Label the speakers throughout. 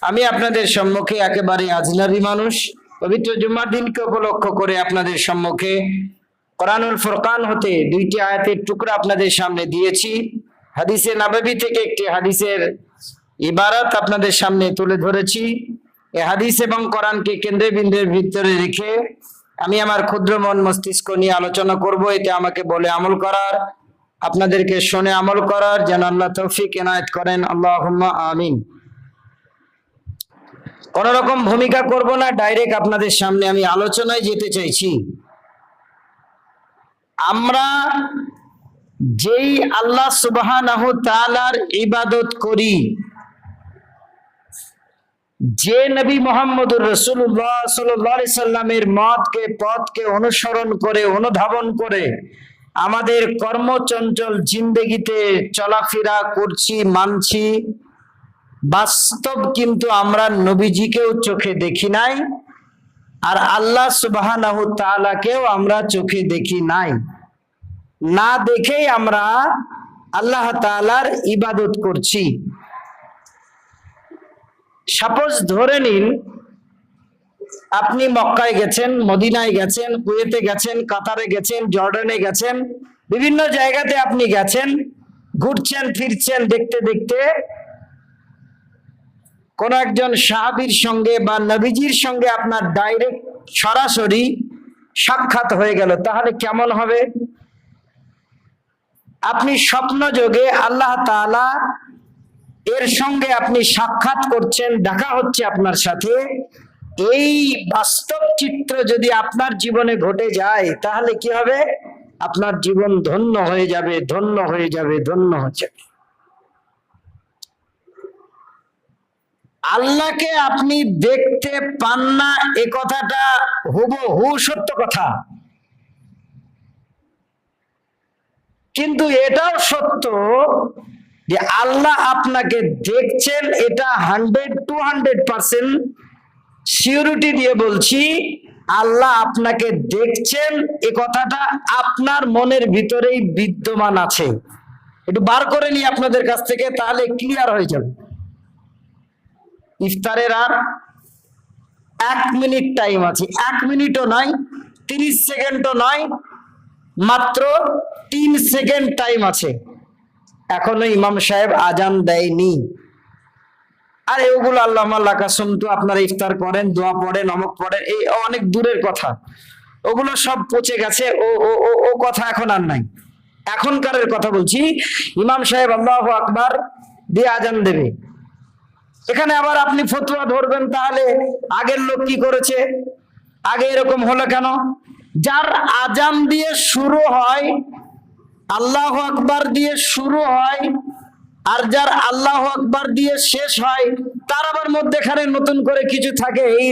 Speaker 1: আমি আপনাদের সম্মুখে একেবারে আজনবী মানুষ, পবিত্র জুম্মার দিনকে উপলক্ষ করে আপনাদের সম্মুখে কোরআনুল ফুরকান হতে দুইটি আয়াতের টুকরা আপনাদের সামনে দিয়েছি। হাদিসে নববী থেকে একটি হাদিসের ইবারত আপনাদের সামনে তুলে ধরেছি। এই হাদিস এবং কোরআনকে কেন্দ্রবিন্দুর ভিতরে রেখে আমি আমার ক্ষুদ্র মন মস্তিষ্ক নিয়ে আলোচনা করব। এতে আমাকে বলে আমল করার, আপনাদেরকে শুনে আমল করার যেন আল্লাহ তৌফিক এনায়েত করেন। আল্লাহুম্মা আমিন। কোন রকম ভূমিকা করব না, ডাইরেক্ট আপনাদের সামনে আমি আলোচনায় যেতে চাইছি। আমরা যেই আল্লাহ সুবহানাহু তাআলার ইবাদত করি, যে নবী মুহাম্মদুর রাসূলুল্লাহ সাল্লাল্লাহু আলাইহি সাল্লামের মতকে পথকে অনুসরণ করে অনুধাবন করে আমাদের কর্মচঞ্চল জিন্দেগিতে চলাফেরা করছি, মানছি, বাস্তব কিন্তু আমরা নবীজিকেও চোখে দেখি নাই, আর আল্লাহ সুবহানাহু তাআলাকেও আমরা চোখে দেখি নাই। না দেখেই আমরা আল্লাহ তাআলার ইবাদত করছি। সাপোজ ধরে নিন, আপনি মক্কায় গেছেন, মদিনায় গেছেন, কুয়েতে গেছেন, কাতারে গেছেন, জর্ডানে গেছেন, বিভিন্ন জায়গাতে আপনি গেছেন, ঘুরছেন ফিরছেন, দেখতে দেখতে কোন একজন সাহাবীর সঙ্গে বা নবীজির সঙ্গে আপনার ডাইরেক্ট সরাসরি সাক্ষাৎ হয়ে গেল, তাহলে কেমন হবে? আপনি স্বপ্ন যোগে আল্লাহ তাআলা এর সঙ্গে আপনি সাক্ষাৎ করছেন, দেখা হচ্ছে আপনার সাথে। এই বাস্তব চিত্র যদি আপনার জীবনে ঘটে যায় তাহলে কি হবে? আপনার জীবন ধন্য হয়ে যাবে, ধন্য হয়ে যাবে, ধন্য হয়ে যাবে। আল্লাহকে আপনি দেখতে পান না, এ কথাটা হুবহু সত্য কথা, কিন্তু এটাও সত্য যে আল্লাহ আপনাকে দেখছেন। এটা 100-200% সিউরিটি দিয়ে বলছি, আল্লাহ আপনাকে দেখছেন, এ কথাটা আপনার মনের ভিতরেই বিদ্যমান আছে। একটু বার করে নিই আপনাদের কাছ থেকে, তাহলে ক্লিয়ার হয়ে যাবে। ইফতারের আর 1 মিনিট টাইম আছে, 1 মিনিটও নয়, 30 সেকেন্ডও নয়, মাত্র 3 সেকেন্ড টাইম আছে। এখনো ইমাম সাহেব আজান দেয়নি। আর এগুলো আল্লাহ কাসম তো আপনারা ইফতার করেন, দোয়া পড়েন, অমুক পড়েন, এই অনেক দূরের কথা, ওগুলো সব পচে গেছে। ও ও ও ও কথা এখন আর নাই। এখনকারের কথা বলছি। ইমাম সাহেব আল্লাহু আকবার দিয়ে আজান দেবে, এখানে আবার আপনি ফতোয়া ধরবেন, তাহলে আগের লোক কি করেছে, আগে এরকম হলো কেন? যার আজান দিয়ে শুরু হয়, আল্লাহু আকবার দিয়ে শুরু হয়, আর যার আল্লাহু আকবার দিয়ে শেষ হয়, তার আবার মধ্যেখানে নতুন করে কিছু থাকে। এই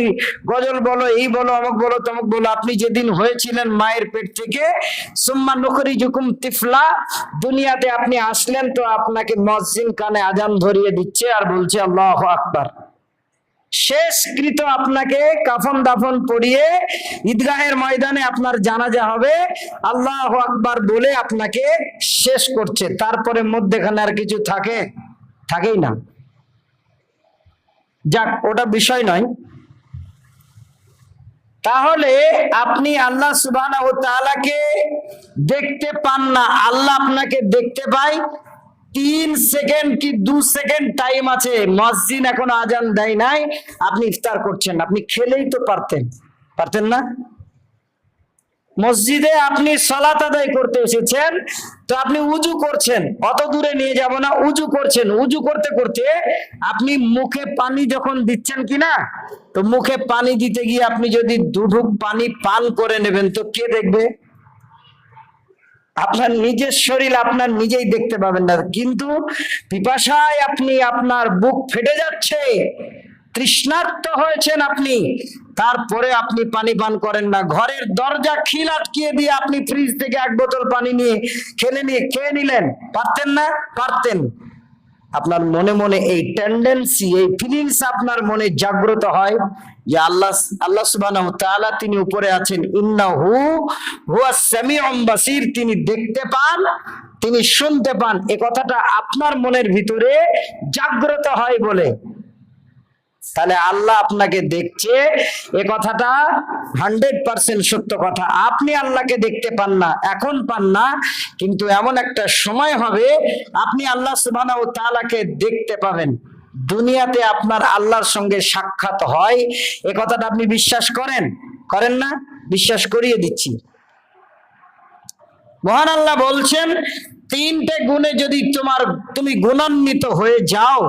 Speaker 1: গজল বলো, এই বলো, অমুক বলো, তমুক বলো। আপনি যেদিন হয়েছিলেন মায়ের পেট থেকে, সুম্মা নুখরিজুকুম তিফলা, দুনিয়াতে আপনি আসলেন, তো আপনাকে মুয়াজ্জিন কানে আজান ধরিয়ে দিচ্ছে আর বলছে আল্লাহু আকবার। শেষকৃত আপনাকে কাফন দাফন পরিয়ে ঈদগাহের ময়দানে আপনার জানাজা হবে, আল্লাহু আকবার বলে আপনাকে শেষ করছে। তারপরে মধ্যখানে আর কিছু থাকেই না। যাক, ওটা বিষয় নয়। তাহলে আপনি আল্লাহ সুবহানাহু ওয়া তাআলাকে দেখতে পান না, আল্লাহ আপনাকে দেখতে পায়। 3 সেকেন্ড কি 2 সেকেন্ড টাইম আছে, মুয়াজ্জিন এখন আজান দেয় নাই, আপনি ইফতার করছেন। আপনি খেলেই তো পারতেন না? মসজিদে আপনি সালাত আদায় করতে এসেছেন, তো আপনি উজু করছেন, অত দূরে নিয়ে যাব না, উজু করছেন। উজু করতে করতে আপনি মুখে পানি যখন দিচ্ছেন কিনা, তো মুখে পানি দিতে গিয়ে আপনি যদি 2 ঢুক পানি পান করে নেবেন, তো কে দেখবে? আপনার নিজের শরীর আপনার নিজেই দেখতে পাবেন না। কিন্তু পিপাসায় আপনার বুক ফেটে যাচ্ছে, তৃষ্ণার্ত হয়েছেন আপনি, তারপরে আপনি পানি পান করেন না। ঘরের দরজা খিল আটকিয়ে দিয়ে আপনি ফ্রিজ থেকে 1 বোতল পানি নিয়ে খেয়ে নিলেন, পারতেন না? পারতেন। আপনার মনে মনে এই টেন্ডেন্সি, এই ফিলিংস আপনার মনে জাগ্রত হয় যে আল্লাহ সুবহানাহু ওয়া তাআলা তিনি উপরে আছেন, ইন্নাহু হুয়াস সামিউম বাসীর, তিনি দেখতে পান, তিনি শুনতে পান। এই কথাটা আপনার মনের ভিতরে জাগ্রত হয় বলে তাহলে আল্লাহ আপনাকে দেখছে, এ কথাটা 100% সত্য কথা। আপনি আল্লাহকে দেখতে পান না, এখন পান না, কিন্তু এমন একটা সময় হবে আপনি আল্লাহ সুবহানাহু ওয়া তাআলাকে দেখতে পাবেন। দুনিয়াতে আপনার আল্লাহর সঙ্গে সাক্ষাৎ হয়, এ কথাটা আপনি বিশ্বাস করেন? করেন না? বিশ্বাস করিয়ে দিচ্ছি। মহান আল্লাহ বলছেন, তিনটে গুণে যদি তুমি গুণান্বিত হয়ে যাও,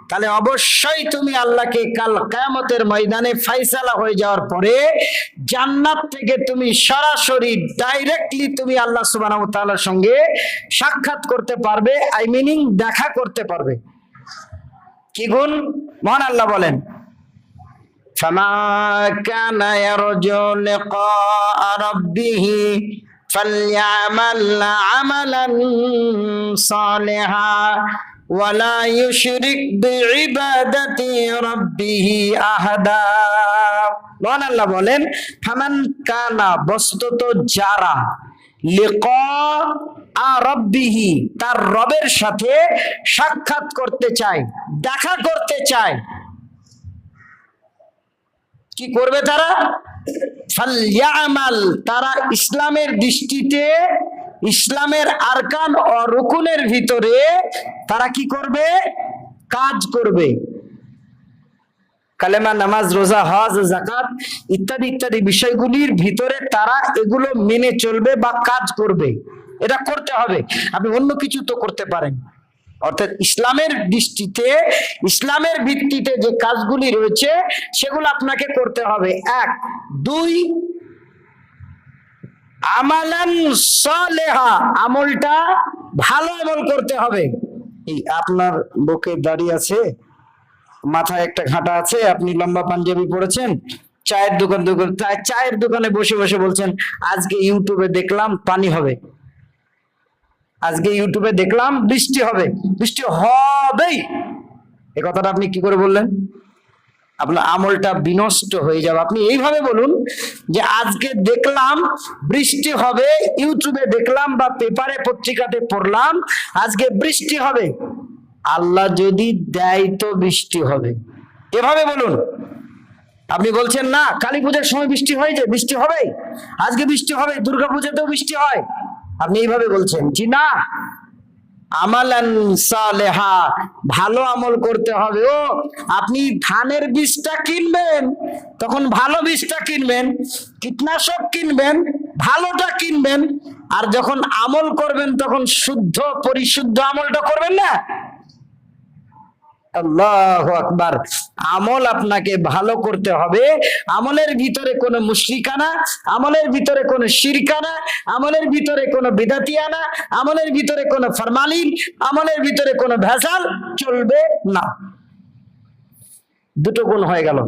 Speaker 1: তাহলে অবশ্যই তুমি আল্লাহকে কাল কিয়ামতের ময়দানে ফায়সালা হয়ে যাওয়ার পরে জান্নাত থেকে তুমি সরাসরি ডাইরেক্টলি তুমি আল্লাহ সুবহানাহু ওয়া তাআলার সঙ্গে সাক্ষাৎ করতে পারবে, আই মিনিং দেখা করতে পারবে। কি গুণ? মহান আল্লাহ বলেন, ফামা কানা ইয়ারজু লিকা রাব্বিহি ফালইআমাল আমালান সালিহা ওয়ালা ইউশরিক বিইবাদাতি রাব্বিহি আহাদা। মহান আল্লাহ বলেন, ফামান কানা, বস্তুত যারা, লিকা রাব্বিহি, তার রবের সাথে সাক্ষাৎ করতে চায়, দেখা করতে চায়, কি করবে তারা? ফালইআমাল, তারা ইসলামের দৃষ্টিতে, ইসলামের আরকান ও রুকুনের ভিতরে তারা কি করবে? কাজ করবে। কালেমা, নামাজ, রোজা, হজ, যাকাত ইত্যাদি ইত্যাদি বিষয়গুলির ভিতরে তারা এগুলো মেনে চলবে বা কাজ করবে। এটা করতে হবে, আপনি অন্য কিছু তো করতে পারেন। অর্থাৎ ইসলামের দৃষ্টিতে, ইসলামের ভিত্তিতে যে কাজগুলি রয়েছে সেগুলো আপনাকে করতে হবে। এক, দুই, আমালান সালেহা, আমলটা ভালো আমল করতে হবে। এই আপনার বুকে দাড়ি আছে, মাথায় একটা ঘাটা আছে, আপনি লম্বা পাঞ্জাবি পরেছেন, চায়ের দোকানে বসে বসে বলছেন, আজকে ইউটিউবে দেখলাম পানি হবে, আজকে ইউটিউবে দেখলাম বৃষ্টি হবে, বৃষ্টি হবেই। এ কথাটা আপনি কি করে বললেন? আপনার আমলটা বিনষ্ট হয়ে যাবে। আপনি এইভাবে বলুন যে আজকে দেখলাম বৃষ্টি হবে, ইউটিউবে দেখলাম বা পেপারে পত্রিকাতে পড়লাম আজকে বৃষ্টি হবে, আল্লাহ যদি দেয় তো বৃষ্টি হবে, এভাবে বলুন। আপনি বলছেন না, কালী পূজার সময় বৃষ্টি হয়, যে বৃষ্টি হবে, আজকে বৃষ্টি হবে, দুর্গাপূজাতেও বৃষ্টি হয়, আপনি এইভাবে বলছেন। জি না, আমালান সালেহা, ভালো আমল করতে হবে। ও আপনি ধানের বীজটা কিনবেন, তখন ভালো বীজটা কিনবেন, কীটনাশক কিনবেন, ভালোটা কিনবেন, আর যখন আমল করবেন তখন শুদ্ধ পরিশুদ্ধ আমলটা করবেন না। আল্লাহু আকবার। আমল আপনাকে ভালো করতে হবে, আমলের ভিতরে কোনো মুশরিকানা, আমলের ভিতরে কোনো শিরকানা, আমলের ভিতরে কোনো বিদাতিয়ানা, আমলের ভিতরে কোনো ফরমালিন, আমলের ভিতরে কোনো ভেজাল চলবে না। দুটো গুণ হয়ে গেল।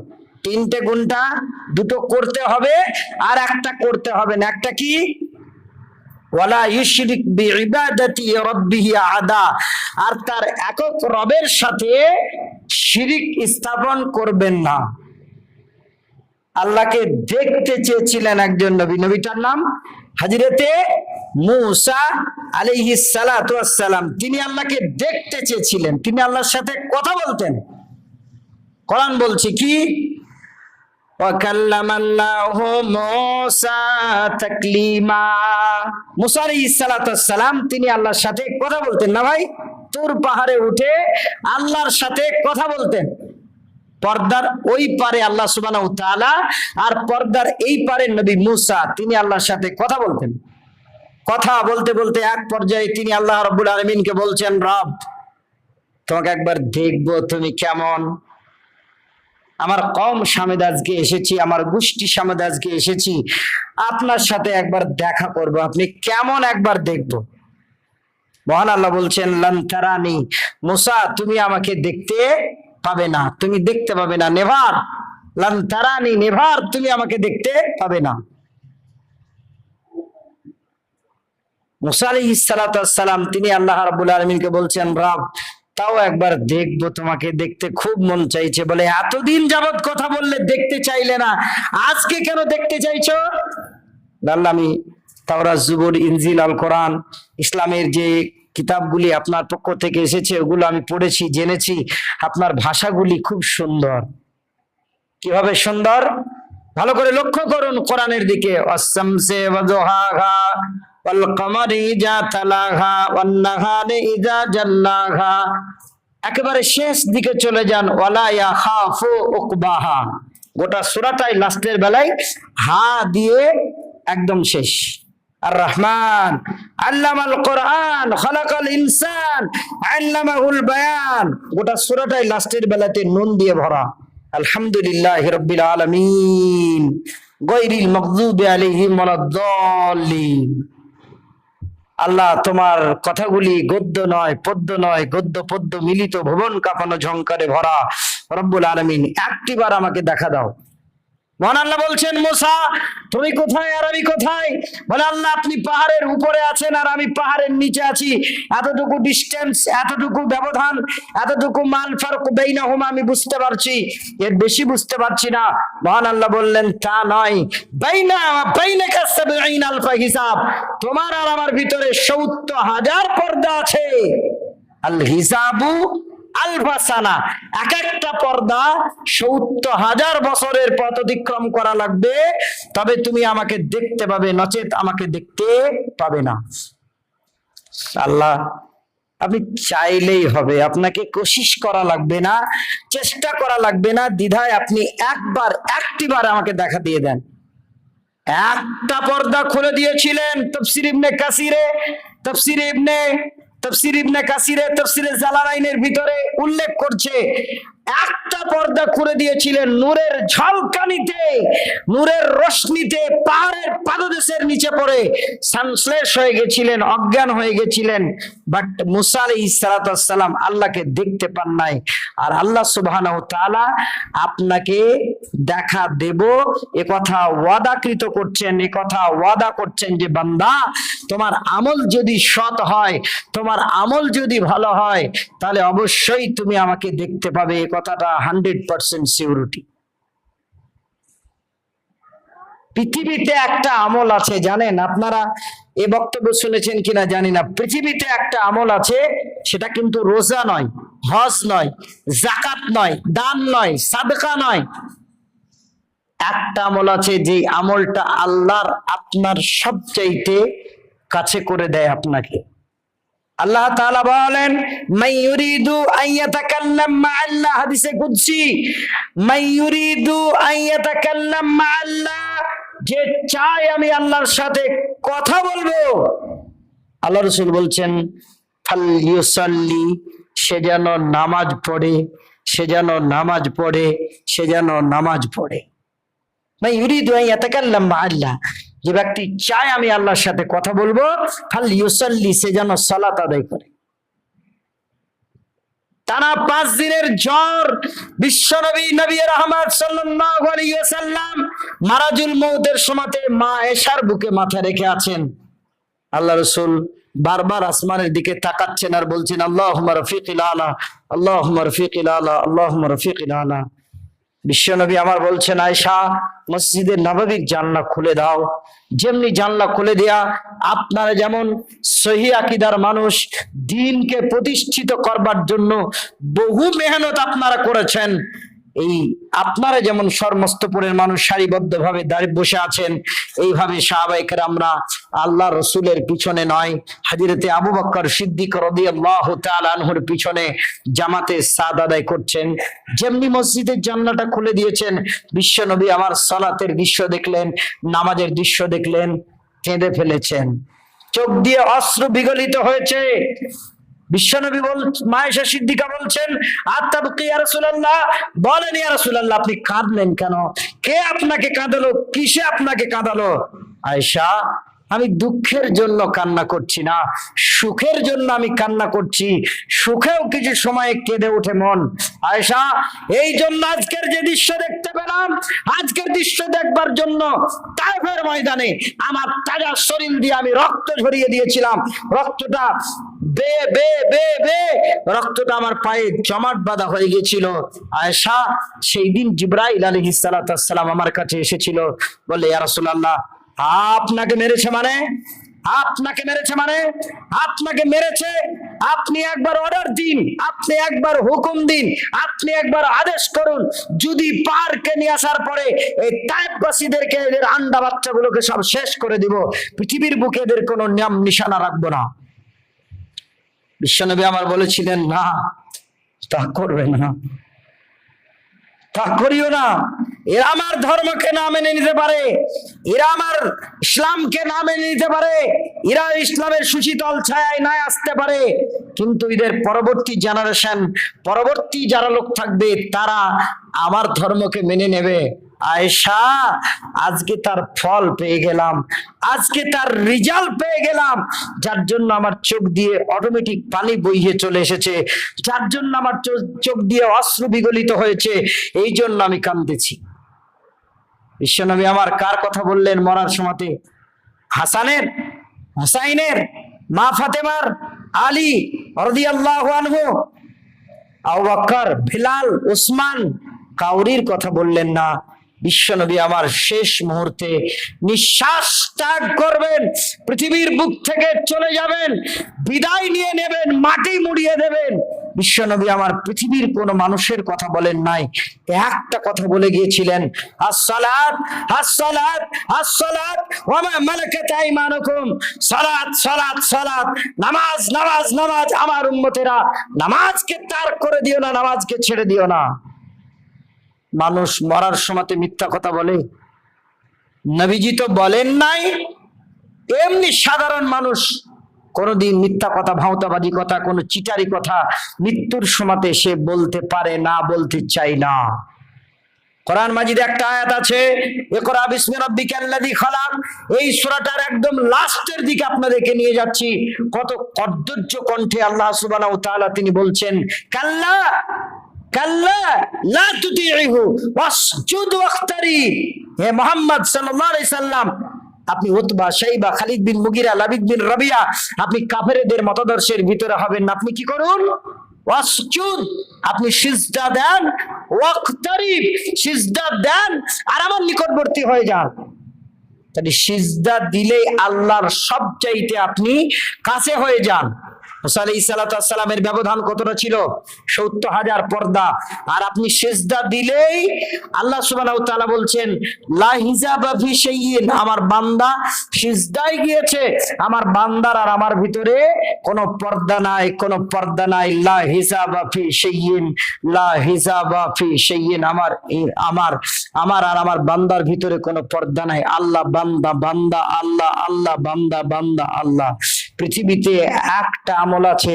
Speaker 1: তিনটে গুণটা, দুটো করতে হবে আর একটা করতে হবে না। একটা কি? ওয়ালা ইউশরিক বিইবাদাতি রাব্বিহি আহাদা, আর তার একক রবের সাথে শিরিক স্থাপন করবেন না। আল্লাহকে দেখতে চেয়েছিলেন একজন নবী, নবীটার নাম হযরতে মূসা আলাইহিস সালাতু ওয়াস সালাম। তিনি আল্লাহকে দেখতে চেয়েছিলেন, তিনি আল্লাহর সাথে কথা বলতেন। কোরআন বলছে কি? ওয়াকাল্লামাল্লাহু মূসা তাকলিমা। মূসা আলাইহিস সালাতু ওয়াস সালাম তিনি আল্লাহর সাথে কথা বলতেন না ভাই, তুর পাহাড়ে উঠে আল্লাহর সাথে কথা বলতেন। পর্দার ওই পারে আল্লাহ সুবহানাহু ওয়া তাআলা, আর পর্দার এই পারে নবী মূসা, তিনি আল্লাহর সাথে কথা বলতেন। কথা বলতে বলতে এক পর্যায়ে তিনি আল্লাহ রাব্বুল আলামিনকে বলছেন, রব তোমাকে একবার দেখবো, তুমি কেমন। আমার কওম সামেদ আজকে এসেছি, আমার গোষ্ঠী সামেদ আজকে এসেছি, আপনার সাথে একবার দেখা করব, আপনি কেমন একবার দেখবো। মহান আল্লাহ বলছেন, লান তারানি, মূসা তুমি আমাকে দেখতে পাবে না, তুমি দেখতে পাবে না, নেভার, লান তারানি, নেভার, তুমি আমাকে দেখতে পাবে না। মূসা আলাইহিস সালাতু ওয়াস সালাম তিনি আল্লাহ রাব্বুল আলামিনকে বলছেন, রব তাও একবার দেখবো, তোমাকে দেখতে খুব মন চাইছে। বলে, এতদিন যাবত কথা বললে দেখতে চাইলে না, আজকে কেন দেখতে চাইছো? আল্লাহ, আমি তাওরাত, জুবুর, ইনজিল, আল কোরআন, ইসলামের যে কিতাবগুলি আপনার পক্ষ থেকে এসেছে ওগুলো আমি পড়েছি, জেনেছি, আপনার ভাষাগুলি খুব সুন্দর, কিভাবে সুন্দর, ভালো করে লক্ষ্য করুন কোরআনের দিকে। ওয়াস-শামসি ওয়া দুহাহা ওয়াল কমারি ইযা তালাহা ওয়ান নাহারি ইযা জাল্লাহা, একেবারে শেষ দিকে চলে যান, ওয়ালা ইয়াখাফু উকবাহা। গোটা সূরাটাই লাস্টের বেলায় হা দিয়ে একদম শেষ। আর রহমান আল্লামাল কোরআন খালাকাল ইনসান আল্লামাহুল বায়ান, গোটা সূরাটাই লাস্টের বেলাতে নুন দিয়ে ভরা। আলহামদুলিল্লাহি রাব্বিল আলামিন গায়রিল মাগযুবি আলাইহিম ওয়ালাদ-দাল্লিন। আল্লাহ, তোমার কথাগুলি গদ্য নয়, পদ্য নয়, গদ্য পদ্য মিলিত ভুবন কাঁপানো ঝংকারে ভরা। রব্বুল আলামিন, একটিবার আমাকে দেখা দাও। মহান আল্লাহ বলছেন, মুসা তুমি কোথায় আর আমি কোথায়? বলে, আল্লাহ আপনি পাহাড়ের উপরে আছেন আর আমি পাহাড়ের নিচে আছি, এতটুকু ডিস্টেন্স, এতটুকু ব্যবধান, এতটুকু মাল ফারক বাইনাহুমা আমি বুঝতে পারছি, এর বেশি বুঝতে পারছি না। মহান আল্লাহ বললেন, তা নয়, বাইনাকা ৭০ আলফা হিসাব, তোমার আর আমার ভিতরে ৭০,০০০ পর্দা আছে। আল হিসাবু আলফা সানা, এক একটা পর্দা ৭০,০০০ বছরের পথ অতিক্রম করা লাগবে, তবে তুমি আমাকে দেখতে পাবে, নচেত আমাকে দেখতে পাবে না। আল্লাহ, আপনি চাইলেই হবে, আপনাকে কোশিশ করা লাগবে না, চেষ্টা করা লাগবে না, দ্বিধায় আপনি একটিবার আমাকে দেখা দিয়ে দেন। একটা পর্দা খুলে দিয়েছিলেন। তাফসীর ইবনে কাসিরে, তাফসীরে জালালাইনের ভিতরে উল্লেখ করছে, একটা পর্দা খুলে দিয়েছিলেন নূরের ঝলকানিতে, নূরের রশ্মিতে পাহাড়ের পাদদেশের নিচে পড়ে সেন্সলেস হয়ে গেছিলেন, অজ্ঞান হয়ে গেছিলেন। বাট মুসা আলাইহিস সালাতু ওয়াস সালাম আল্লাহকে দেখতে পান নাই। আর আল্লাহ সুবহানাহু ওয়া তাআলা আপনাকে দেখা দেব এ কথা ওয়াদাকৃত করছেন, এ কথা ওয়াদা করছেন যে বান্দা, তোমার আমল যদি সৎ হয়, তোমার আমল যদি ভালো হয়, তাহলে অবশ্যই তুমি আমাকে দেখতে পাবে। এই কথাটা 100% সিউরিটি। পৃথিবীতে একটা আমল আছে, জানেন আপনারা? এই বক্তব্য শুনেছেন কিনা জানি না। পৃথিবীতে একটা আমল আছে, সেটা কিন্তু রোজা নয়, হজ নয়, যাকাত নয়, দান নয়, সাদকা নয়। একটা আমল আছে, যে আমলটা আল্লাহর আপনার সবচাইতে কাছে করে দেয় আপনাকে। আল্লাহ তাআলা বলেন, মান ইউরিদু আন ইয়াতাকাল্লাম মা'আল্লাহ, হাদিসে কুদসি, মান ইউরিদু আন ইয়াতাকাল্লাম মা'আল্লাহ, যে চায় আমি আল্লাহর সাথে কথা বলবো, আল্লাহ রাসূল বলছেন, ফালইউসাল্লি, সে যেন নামাজ পড়ে, সে যেন নামাজ পড়ে, সে যেন নামাজ পড়ে। মান ইউরিদু আন ইয়াতাকাল্লাম মা'আল্লাহ, যে ব্যক্তি চায় আমি আল্লাহর সাথে কথা বলবো, ফালইউসাল্লি, সে যেন সালাত আদায় করে। টানা 5 দিনের জ্বর, বিশ্বনবী নবী রাহমাত সাল্লাল্লাহু আলাইহি ওয়াসাল্লাম মারাজুল মউতের সময়তে মা আয়েশার বুকে মাথা রেখে আছেন। আল্লাহ রাসূল বারবার আসমানের দিকে তাকাচ্ছেন আর বলছেন, আল্লাহুম্মা রফিকিল আলা, আল্লাহুম্মা রফিকিল আলা, আল্লাহুম্মা রফিকিল আলা। বিশ্বনবী আমার বলছেন, আয়েশা, মসজিদের নববীর জানলা খুলে দাও। যেমনি জানলা খুলে দেয়া, আপনারা যেমন সহি আকীদার মানুষ, দ্বীনকে প্রতিষ্ঠিত করবার জন্য বহু মেহনত আপনারা করেছেন, এই আপনারা যেমন সর্মস্তপুরের মানুষ সারিবদ্ধভাবে দাঁড়িয়ে বসে আছেন, এইভাবে সাহাবায়ে কেরামরা আল্লাহ রসুলের পিছনে নয়, হযরতে আবু বকর সিদ্দিক রাদিয়াল্লাহু তাআলা আনহুর পিছনে জামাতে সাদ আদায় করছেন। যেমনি মসজিদের জানলাটা খুলে দিয়েছেন, বিশ্বনবী আমার সালাতের দৃশ্য দেখলেন, নামাজের দৃশ্য দেখলেন, কেঁদে ফেলেছেন, চোখ দিয়ে অশ্রু বিগলিত হয়েছে। বিশ্বনবী মা আয়েশা সিদ্দিকা বলছেন, আতাবকি ইয়া রাসূলুল্লাহ, বলেন ইয়া রাসূলুল্লাহ, আপনি কাঁদলেন কেন? কে আপনাকে কাঁদালো? কিসে আপনাকে কাঁদালো? আয়েশা, আমি দুঃখের জন্য কান্না করছি না, সুখের জন্য আমি কান্না করছি। সুখেও কিছু সময় কেঁদে ওঠে মন। আয়েশা, এই জন্য আজকের যে দৃশ্য দেখতে পেলাম, আজকের দৃশ্য দেখবার জন্য তায়েফের ময়দানে আমার তাজা শরীর দিয়ে আমি রক্ত ঝরিয়ে দিয়েছিলাম। রক্তটা বে বে বে বে রক্তটা আমার পায়ে জমাট বাঁধা হয়ে গেছিল। আয়েশা, সেই দিন জিবরাইল আলাইহিস সালাতু ওয়াস সালাম আমার কাছে এসেছিল, বলে, ইয়া রাসূলুল্লাহ, আপনাকে মেরেছে মানে? আপনাকে মেরেছে মানে আপনাকে মেরেছে, আপনি একবার অর্ডার দিন, আপনি একবার হুকুম দিন, আপনি একবার আদেশ করুন, যদি পার্কে নিয়ে আসার পরে এই তায়েফবাসীদেরকে, এদের আন্ডা বাচ্চাগুলোকে সব শেষ করে দিব, পৃথিবীর বুকে এদের কোনো নাম নিশানা রাখবো না। বিশ্বনবী আমার বলেছিলেন না, তা করবে না, তা করিও না। এরা আমার ধর্মকে না মেনে নিতে পারে, এরা আমার ইসলামকে না মেনে নিতে পারে, এরা ইসলামের সুশীতল ছায়ায় না আসতে পারে, কিন্তু এদের পরবর্তী জেনারেশন, পরবর্তী যারা লোক থাকবে তারা আমার ধর্মকে মেনে নেবে। আয়েশা, আজকে তার ফল পেয়ে গেলাম, আজকে তার রেজাল্ট পেয়ে গেলাম, যার জন্য আমার চোখ দিয়ে অটোমেটিক পানি বইয়ে চলে এসেছে, যার জন্য আমার চোখ দিয়ে অশ্রু বিগলিত হয়েছে, এই জন্য আমি কাঁদতেছি। বিশ্বনবী আমার কার কথা বললেন মরার সময়তে? হাসানের, হুসাইনের, মা ফাতেমার, আলী রাদিয়াল্লাহু আনহু, আবু বকর, বিলাল, উসমান, কাউরির কথা বললেন না। বিশ্বনবী আমার শেষ মুহূর্তে নিঃশ্বাস ত্যাগ করবেন, পৃথিবীর বুক থেকে চলে যাবেন, বিদায় নিয়ে নেবেন, মাটি মুড়িয়ে দেবেন। বিশ্বনবী আমার পৃথিবীর কোন মানুষের কথা বলেন নাই, একটা কথা বলে গিয়েছিলেন, আসসালাত আসসালাত আসসালাত ওয়া মা মালাকাত আইমানুকুম, সালাত সালাত সালাত, নামাজ নামাজ নামাজ। আমার উম্মতেরা, নামাজকে তারক করে দিও না, নামাজকে ছেড়ে দিও না। মানুষ মরার সময়তে মিথ্যা কথা বলে? নবীজি তো বলেন নাই। এমনি সাধারণ মানুষ কোনদিন মিথ্যা কথা, ভাঁওতাবাজি কথা, কোনো চিটারি কথা মৃত্যুর সময়তে সে বলতে পারে না, বলতে চাই না। কোরআন মাজিদে একটা আয়াত আছে, ইকরা বিসমি রাব্বিকাল্লাযী খালাক। এই সূরাটার একদম লাস্টের দিকে আপনাদেরকে নিয়ে যাচ্ছি। কত কদর্য কণ্ঠে আল্লাহ সুবহানাহু ওয়া তাআলা তিনি বলছেন, কাল্লা কাল্লা লা তুতিইহু ওয়াসজুদ ওয়াখতারিব। হে মুহাম্মদ সাল্লাল্লাহু আলাইহি সাল্লাম, আপনি উতবা, শাইবা, খালিদ বিন মুগিরা, লাবিদ বিন রাবিয়া, আপনি কাফেরদের মতাদর্শের ভিতরে হবেন না। আপনি কি করুন? ওয়াসজুদ, আপনি সিজদা দেন, ওয়াখতারিব, সিজদা দেন আর আমার নিকটবর্তী হয়ে যান। তাহলে সিজদা দিলেই আল্লাহর সবচাইতে আপনি কাছে হয়ে যান। মুসা আলাইহিস সালাতু ওয়াস সালামের ব্যবধান কতটা ছিল? ৭০,০০০ পর্দা। আর আপনি সিজদা দিলেই আল্লাহ সুবহানাহু ওয়া তাআলা বলছেন, লা হিজাবা ফি শাইইন, আমার বান্দা সিজদায় গিয়েছে, আমার বান্দার আর আমার ভিতরে কোনো পর্দা নাই, কোনো পর্দা নাই। লা হিজাবা ফি শাইইন, লা হিজাবা ফি শাইইন, আমার আর আমার বান্দার ভিতরে কোনো পর্দা নাই। আল্লাহ বান্দা, বান্দা আল্লাহ, আল্লাহ বান্দা, বান্দা আল্লাহ। পৃথিবীতে একটা আমল আছে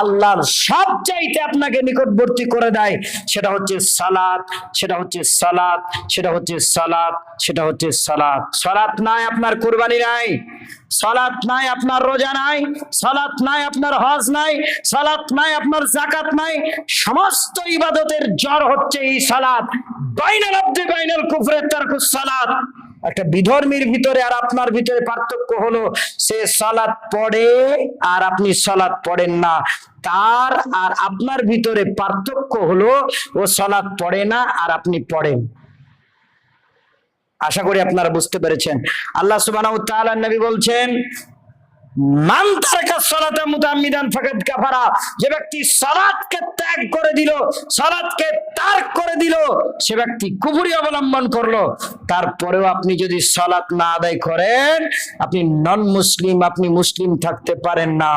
Speaker 1: আল্লাহর সবচাইতে আপনাকে নিকটবর্তী করে দেয়, সেটা হচ্ছে সালাত, সেটা হচ্ছে সালাত, সেটা হচ্ছে সালাত, সেটা হচ্ছে সালাত। সালাত নাই আপনার কুরবানি নাই, সালাত নাই আপনার রোজা নাই, সালাত নাই আপনার হজ নাই, সালাত নাই আপনার যাকাত নাই। সমস্ত ইবাদতের জড় হচ্ছে এই সালাত। বাইনাল আবদি বাইনাল কুফরি তারকুস সালাত। একটা বিধর্মীর ভিতরে আর আপনার ভিতরে পার্থক্য হলো, সে সালাত পড়ে আর আপনি সালাত পড়েন না। তার আর আপনার ভিতরে পার্থক্য হলো, ও সালাত পড়ে না আর আপনি পড়েন। আশা করি আপনারা বুঝতে পেরেছেন। আল্লাহ সুবহানাহু ওয়া তাআলা নবী বলছেন, মান তারাকা সালাতা মুতাআম্মিদান ফাকাদ কাফারা, যে ব্যক্তি সালাতকে ত্যাগ করে দিল, সালাতকে তারক করে দিল, সে ব্যক্তি কুফরি অবলম্বন করলো। তারপরেও আপনি যদি সালাত না আদায় করেন, আপনি নন মুসলিম, আপনি মুসলিম থাকতে পারেন না।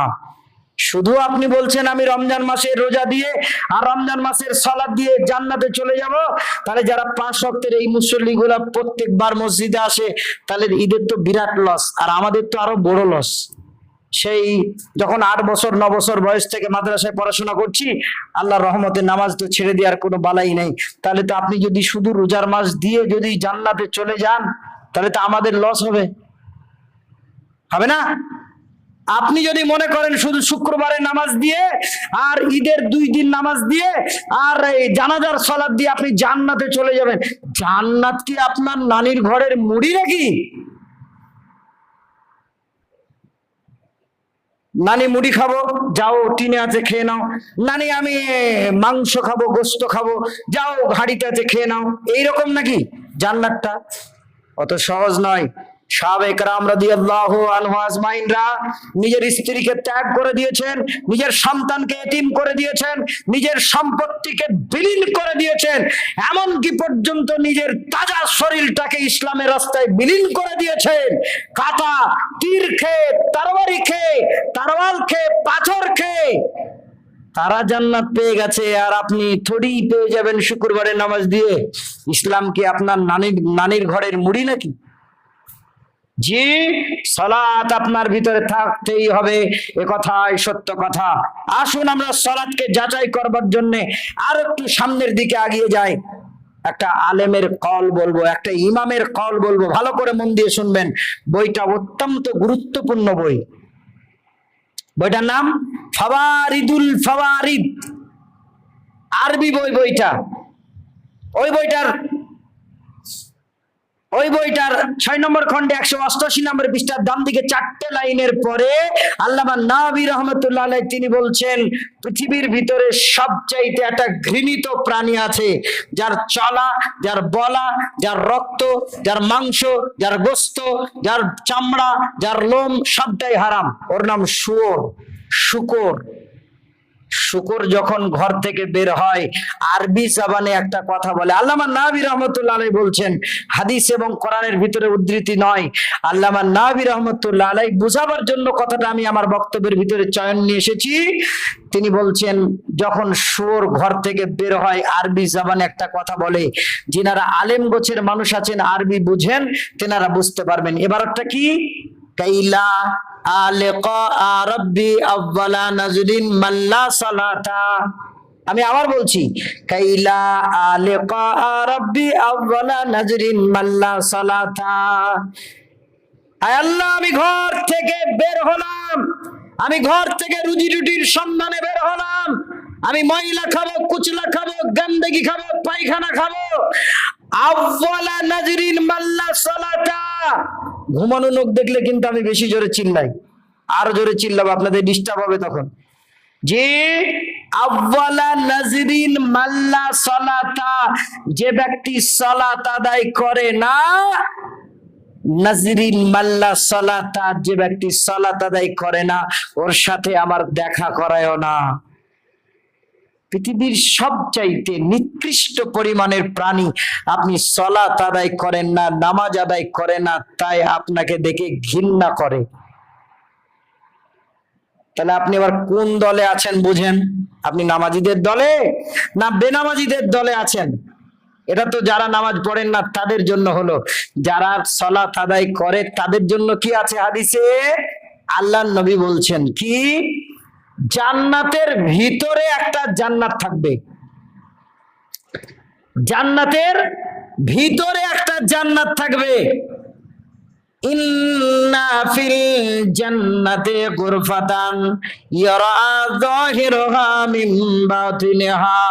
Speaker 1: শুধু আপনি বলছেন আমি রমজান মাসের রোজা দিয়ে আর রমজান মাসের সালাত দিয়ে জান্নাতে চলে যাব, তাহলে যারা 5 ওয়াক্তের এই মুসল্লিগুলা প্রত্যেকবার মসজিদে আসে, তাহলে ঈদের তো বিরাট লস, আর আমাদের তো আরো বড় লস। সেই যখন 8 বছর 9 বছর বয়স থেকে মাদ্রাসায় পড়াশোনা করছি, আল্লাহর রহমতে নামাজ তো ছেড়ে দেওয়ার কোনো বালাই নাই। তাহলে তো আপনি যদি শুধু রোজার মাস দিয়ে যদি জান্নাতে চলে যান, তাহলে তো আমাদের লস হবে, হবে না? আপনি যদি মনে করেন শুধু শুক্রবারে নামাজ দিয়ে আর ঈদের 2 দিন নামাজ দিয়ে আর এই জানাজার সালাত দিয়ে আপনি জান্নাতে চলে যাবেন, জান্নাত কি আপনার নানির ঘরের মুড়ি নাকি? নানি মুড়ি খাবো, যাও টিনে আছে খেয়ে নাও। নানি আমি মাংস খাবো, গোস্ত খাবো, যাও হাড়িতে আছে খেয়ে নাও। এইরকম নাকি জান্নাতটা? অত সহজ নয়। সাহাবায়ে কেরাম রাদিয়াল্লাহু আনহু আজমাইনরা নিজের স্ত্রীকে ত্যাগ করে দিয়েছেন, নিজের সন্তানকে এতিম করে দিয়েছেন, নিজের সম্পত্তিকে বিলীন করে দিয়েছেন, এমনকি পর্যন্ত নিজের তাজা শরীরটাকে ইসলামের রাস্তায় বিলীন করে দিয়েছেন। কাঁটা, তীর খেয়ে, তরবারি খেয়ে, তরোয়াল খেয়ে, পাথর খেয়ে তারা জান্নাত পেয়ে গেছে, আর আপনি থোড়ি পেয়ে যাবেন শুক্রবারের নামাজ দিয়ে। ইসলাম কি আপনার নানির ঘরের মুড়ি নাকি? জি, সালাত আপনার ভিতরে থাকতেই হবে, এ কথাই সত্য কথা। আসুন আমরা সালাতকে যাচাই করবার জন্য আর একটু সামনের দিকে এগিয়ে যাই। একটা আলেমের কল বলবো, একটা ইমামের কল বলবো, ভালো করে মন দিয়ে শুনবেন। বইটা অত্যন্ত গুরুত্বপূর্ণ বই। বইটার নাম ফাওয়ারিদুল ফাওয়ারিদ, আরবি বই বইটা। ওই বইটার 6 নম্বর খণ্ডে 188 নম্বর পৃষ্ঠার ডান দিকে 4টে লাইনের পরে আল্লামা নাওয়াবী রাহমাতুল্লাহ আলাইহি তিনি বলছেন, পৃথিবীর ভিতরে সবচাইতে একটা ঘৃণিত প্রাণী আছে, যার চলা, যার বলা, যার রক্ত, যার মাংস, যার গোস্ত, যার চামড়া, যার লোম সবটাই হারাম। ওর নাম শুয়োর, শুকর। শুকর যখন ঘর থেকে বের হয় আরবি জবানে একটা কথা বলে। আল্লামা নাওয়াবী রাহমাতুল্লাহ আলাইহি বলছেন, হাদিস এবং কোরআনের ভিতরে উদ্ধৃতি নয়, আল্লামা নাওয়াবী রাহমাতুল্লাহ আলাইহি বোঝাবার জন্য কথাটা আমি আমার বক্তব্যের ভিতরে চয়ন নিয়ে এসেছি। তিনি বলছেন, যখন শুয়োর ঘর থেকে বের হয় আরবি জবানে একটা কথা বলে, যিনারা আলেম গোছের মানুষ আছেন, আরবি বুঝেন, তেনারা বুঝতে পারবেন। এবারটা কি? কাইলা আলিকা রাব্বি আউয়ালা নাজরিন মাল্লা সালাতা। আমি আবার বলছি, কাইলা আলিকা রাব্বি আউয়ালা নাজরিন মাল্লা সালাতা। আয় আল্লাহ, আমি ঘর থেকে বের হলাম, আমি ঘর থেকে রুজি রুটির সন্ধানে বের হলাম, আমি ময়লা খাবো, কুচলা খাবো, গন্ডগি খাবো, পায়খানা খাবো। আউয়ালা নাজরিন মাল্লা সালাতা। ঘুমানো লোক দেখলে কিন্তু আমি বেশি জোরে চিল্লাই, আরো জোরে চিল্লাবো, আপনাদের ডিস্টার্ব হবে তখন। যে আউয়ালা নাজরিন মাল্লা সালাতা, যে ব্যক্তি সালাত আদায় করে না, নাজরিন মাল্লা সালাতা, যে ব্যক্তি সালাত আদায় করে না, ওর সাথে আমার দেখা করায়ও না। পৃথিবীর সবচাইতে নিকৃষ্ট পরিমাণের প্রাণী। আপনি সালাত আদায় করেন না, নামাজ আদায় করেন না, তাই আপনাকে দেখে ঘৃণা করে। তাহলে আপনি আবার কোন দলে আছেন বুঝেন? আপনি নামাজিদের দলে না বেনামাজিদের দলে আছেন? এটা তো যারা নামাজ পড়েন না তাদের জন্য হলো, যারা সালাত আদায় করে তাদের জন্য কি আছে হাদিসে? আল্লাহর নবী বলছেন কি, জান্নাতের ভিতরে একটা জান্নাত থাকবে, জান্নাতের ভিতরে একটা জান্নাত থাকবে। ইন্না ফিল জান্নাতি গুরফাতান ইয়ারা যাহিরুহা মিন বাতিনিহা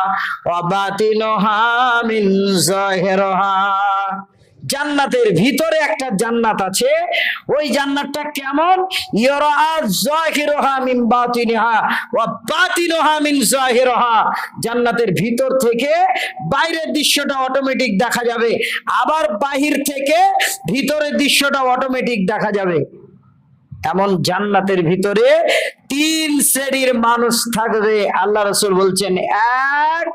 Speaker 1: ওয়া বাতিনুহা মিন যাহিরিহা। জান্নাতের ভিতরে একটা জান্নাত আছে। ওই জান্নাতটা কেমন? ইয়ারা যাহিরুহা মিন বাতিনিহা ওয়া বাতিনুহা মিন যাহিরিহা। জান্নাতের ভিতর থেকে বাইরের দৃশ্যটা অটোমেটিক দেখা যাবে, আবার বাহির থেকে ভিতরের দৃশ্যটা অটোমেটিক দেখা যাবে। এমন জান্নাতের ভিতরে 3 শ্রেণীর মানুষ থাকবে। আল্লাহ রাসূল বলছেন, এক,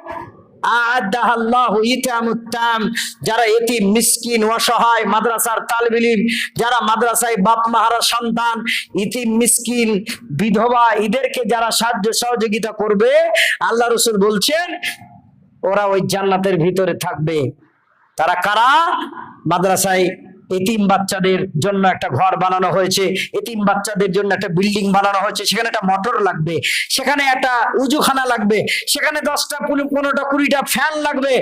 Speaker 1: যারা এতিম, মিসকিন, অসহায়, মাদ্রাসার তালিবে ইলম, যারা মাদ্রাসায় বাপ মাহারা সন্তান, এতিম, মিসকিন, বিধবা, এদেরকে যারা সাহায্য সহযোগিতা করবে, আল্লাহ রাসূল বলছেন ওরা ওই জান্নাতের ভিতরে থাকবে। তারা কারা? মাদ্রাসায় এতিম বাচ্চাদের জন্য একটা ঘর বানানো হয়েছে, এতিম বাচ্চাদের জন্য একটা বিল্ডিং বানানো হয়েছে, সেখানে একটা মোটর লাগবে, সেখানে একটা উজুখানা লাগবে, সেখানে 10টা 15টা 20টা ফ্যান লাগবে।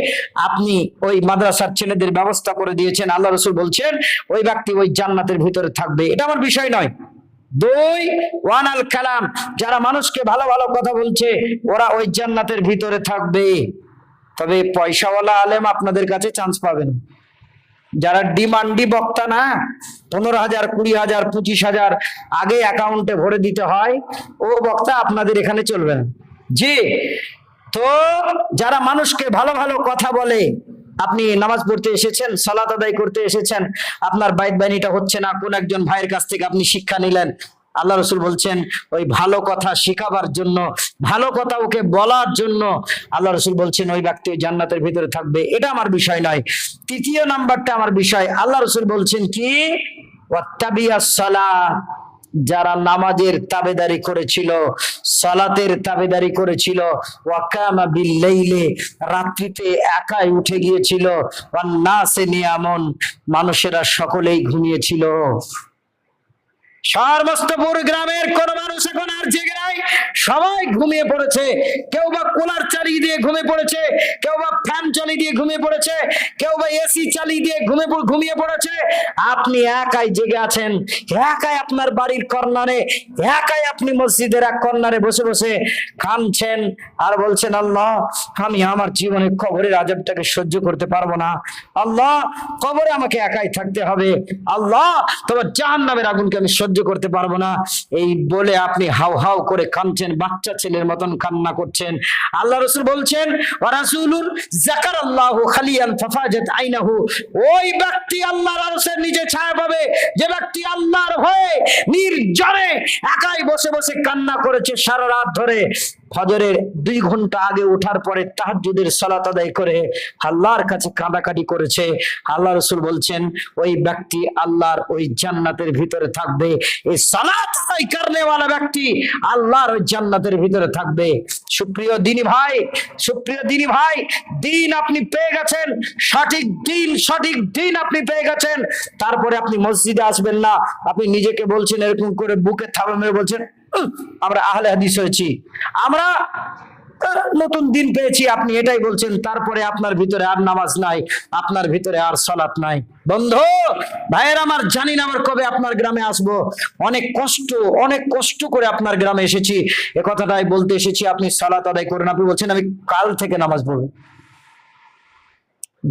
Speaker 1: আপনি ওই মাদ্রাসার ছেলেদের ব্যবস্থা করে দিয়েছেন। আল্লাহ রাসূল বলছেন ওই ব্যক্তি ওই জান্নাতের ভিতরে থাকবে। এটা আমার বিষয় নয়। 2, ওয়ানাল কালাম, যারা মানুষকে ভালো ভালো কথা বলছে, ওরা ওই জান্নাতের ভিতরে থাকবে। তবে পয়সাওয়ালা আলেম আপনাদের কাছে চান্স পাবেন। যারা ডিমান্ডি বক্তা না, 15,000, 20,000, 25,000 আগে অ্যাকাউন্টে ভরে দিতে হয়, ও বক্তা আপনাদের এখানে চলবে না। জি, তো যারা মানুষকে ভালো ভালো কথা বলে, আপনি নামাজ পড়তে এসেছেন, সালাত আদায় করতে এসেছেন, আপনার বাইত বাণীটা হচ্ছে না, কোন একজন ভাইয়ের কাছ থেকে আপনি শিক্ষা নিলেন, আল্লাহ রসুল বলছেন ওই ভালো কথা শিখাবার জন্য, ভালো কথা ওকে বলার জন্য আল্লাহ রসুল বলছেন ওই ব্যক্তি ওই জান্নাতের ভিতরে থাকবে। এটা আমার বিষয় নয়। তৃতীয় নাম্বারটা আমার বিষয়। আল্লাহ রসুল বলছেন কি, ওয়াত্তাবিয়াস সালাত, যারা নামাজের তাবেদারি করেছিল, সালাতের তাবেদারি করেছিল, ওয়াকামা বিল্লাইলি, রাত্রিতে একাই উঠে গিয়েছিল, ওয়ান নাসে নিয়ামুন, মানুষেরা সকলেই ঘুমিয়েছিল। সমস্তপুর গ্রামের কোন মানুষ এখন আর জেগে নাই, সবাই ঘুমিয়ে পড়েছে। কেউ বা কুলার চালিয়ে দিয়ে ঘুমিয়ে পড়েছে, কেউ বা ফ্যান চালিয়ে দিয়ে ঘুমিয়ে পড়েছে, কেউ বা এসি চালিয়ে দিয়ে ঘুমিয়ে পড়েছে। আপনি একাই জেগে আছেন, একাই আপনার বাড়ির কর্নারে, একাই আপনি মসজিদের এক কর্নারে বসে বসে কাঁদছেন আর বলছেন, আল্লাহ আমি আমার জীবনে কবরের আযাবটাকে সহ্য করতে পারবো না, আল্লাহ কবরে আমাকে একাই থাকতে হবে, আল্লাহ তোমার জাহান্নামের আগুনকে আমি সহ্য করতে পারবো না। এই বলে আপনি হাউ হাউ করে কাঁদছেন, বাচ্চা ছেলের মতন কান্না করছেন। আল্লাহ রাসূল বলছেন, ওয়া রাসূলুন যাকারাল্লাহু খালিয়ান ফাফাজাত আইনাহু, ওই ব্যক্তি আল্লাহর আরশের নিচে ছায়া পাবে যে ব্যক্তি আল্লাহর হয়ে নির্জনে একাই বসে বসে কান্না করেছে সারা রাত ধরে, ফজরের 2 ঘন্টা আগে ওঠার পরে তাহাজ্জুদের সালাত আদায় করে আল্লাহর কাছে কাঁদাকাটি করেছে। আল্লাহ রাসূল বলছেন ওই ব্যক্তি আল্লাহর ওই জান্নাতের ভিতরে থাকবে। এই সালাত আদায় করনে वाला ব্যক্তি আল্লাহর ওই জান্নাতের ভিতরে থাকবে। সুপ্রিয় দিনী ভাই, সুপ্রিয় দিনী ভাই, দিন আপনি পেয়ে গেছেন, সঠিক দিন আপনি পেয়ে গেছেন, তারপরে আপনি মসজিদে আসবেন না। আপনি নিজেকে বলছেন এরকম করে বুকে থাবা মেরে বলছেন, আমরা আহলে হাদিস হয়েছি, আমরা নতুন দিন পেয়েছি, আপনি এটাই বলছেন, তারপরে আপনার ভিতরে আর নামাজ নাই, আপনার ভিতরে আর সালাত নাই। বন্ধু ভাইয়ের আমার, জানি না আমার কবে আপনার গ্রামে আসবো, অনেক কষ্ট করে আপনার গ্রামে এসেছি, এ কথাটাই বলতে এসেছি আপনি সালাত আদায় করেন। আপনি বলছেন আমি কাল থেকে নামাজ পড়বো।